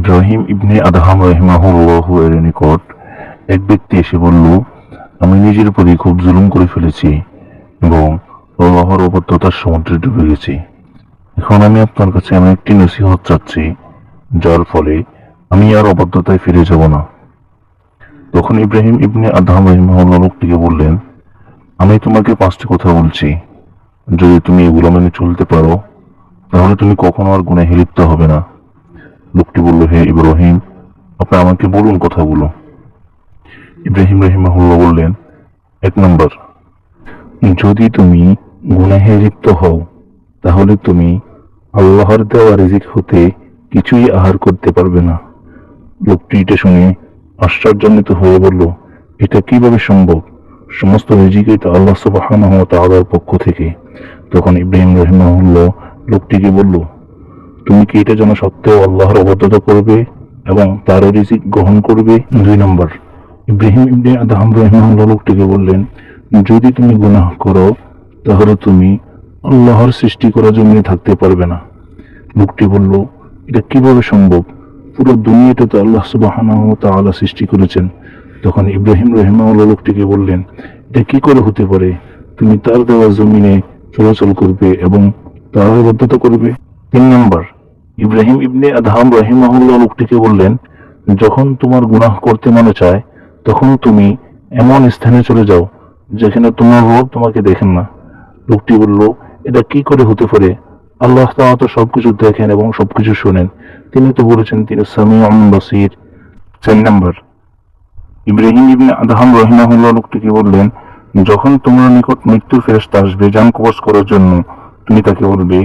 ইব্রাহিম ইবনে Adham রাহিমাহুল্লাহ এর নিকট এক ব্যক্তি এসে বলল, আমি নিজের উপরই খুব জুলুম করে ফেলেছি এবং আল্লাহর অবাধ্যতার সমুদ্রে ডুবে গেছি। এখন আমি আপনার কাছে এমন একটি নসিহত চাচ্ছি যার ফলে আমি আর অবাধ্যতায় ফিরে যাব না। তখন ইব্রাহিম ইবনে আদহাম রাহিমাহুল্লাহ লোকটিকে বললেন, আমি তোমাকে 5টি কথা বলছি, যদি তুমি এগুলো মেনে চলতে পারো তাহলে তুমি কখনো আর গুনাহে লিপ্ত হবে না। লোকটি বলল, হে ইব্রাহিম, আপনি আমাকে বলুন কথাগুলো। ইব্রাহিম রাহিমাহুল্লাহ বললেন, 1 নম্বর, যদি তুমি গুনাহে লিপ্ত হও তাহলে তুমি আল্লাহর দেওয়া রিজিক হতে কিছুই আহার করতে পারবে না। লোকটি এটা শুনে আশ্চর্যান্বিত হয়ে বলল, এটা কিভাবে সম্ভব? সমস্ত রিজিকই তো আল্লাহ সুবহানাহু ওয়া তাআলার পক্ষ থেকে। তখন ইব্রাহিম রাহিমাহুল্লাহ লোকটিকে বলল, তুমি কি এটা জানা সত্ত্বেও আল্লাহর অবাধ্যতা করবে এবং তার রিজিক গ্রহণ করবে? 2 নম্বর, ইব্রাহিম ইবনে আদহাম রাহিমাহুল্লাহ লোকটিকে বললেন, যদি তুমি গুনাহ করো তাহলে তুমি আল্লাহর সৃষ্টি করা জমিনে থাকতে পারবে না। লোকটি বলল, এটা কিভাবে সম্ভব? পুরো দুনিয়াটা তো আল্লাহ সুবহানাহু ওয়া তাআলা সৃষ্টি করেছেন। তখন ইব্রাহিম রাহিমাহুল্লাহ লোকটিকে বললেন, এটা কি করে হতে পারে? তুমি তার দেওয়া জমিনে চলাচল করবে এবং তার ইবাদত করবে। 3 নম্বর, ইব্রাহিম ইবনে আদহাম রাহিমাহুল্লাহ লোকটিকে বললেন, যখন তোমার গুনাহ করতে মনে চায় তখন তুমি এমন স্থানে চলে যাও যেখানে তোমার রব তোমাকে দেখেন না। লোকটি বলল, এটা কি করে হতে পারে? আল্লাহ তাআলা তো সবকিছু দেখেন এবং সবকিছু শোনেন। তিনি তো বলেছেন তিনি সামিউন বাসীর। 4 নম্বর, ইব্রাহিম ইবনে আদহাম রাহিমাহুল্লাহ লোকটিকে বললেন, যখন তোমার নিকট মৃত্যুর ফেরেশতা আসবে জান কবজ করার জন্য, তুমি তাকে বলবে,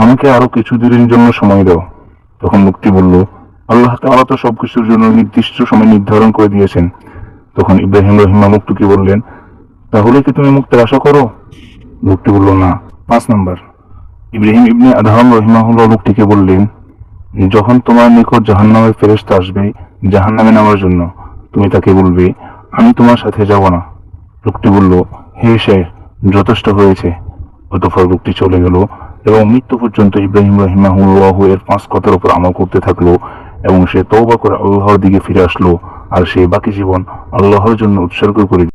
আমাকে আরো কিছু দিনের জন্য সময় দাও। তখন লোকটি বলল, আল্লাহ তাআলা তো সবকিছুর জন্য নির্দিষ্ট সময় নির্ধারণ করে দিয়েছেন। তখন ইব্রাহিম রাহিমাহুল্লাহ লোকটিকে বললেন, তাহলে কি তুমি মুক্তির আশা করো? লোকটি বলল, না। 5 নম্বর, ইব্রাহিম ইবনে আদহাম রাহিমাহুল্লাহ লোকটিকে বললেন, যখন তোমার নিকট জাহান্নামের ফেরেশতা আসবে জাহান্নামে নামার জন্য, তুমি তাকে বলবে, আমি তোমার সাথে যাব না। লোকটি বলল, হে শেখ, যথেষ্ট হয়েছে। অতঃপর লোকটি চলে গেল এবং মৃত্যু পর্যন্ত ইব্রাহিম রাহিমাহুল্লাহ এর 5 কথার উপর আমল করতে থাকলো এবং সে তওবা করে আল্লাহর দিকে ফিরে আসলো আর সে বাকি জীবন আল্লাহর জন্য উৎসর্গ করে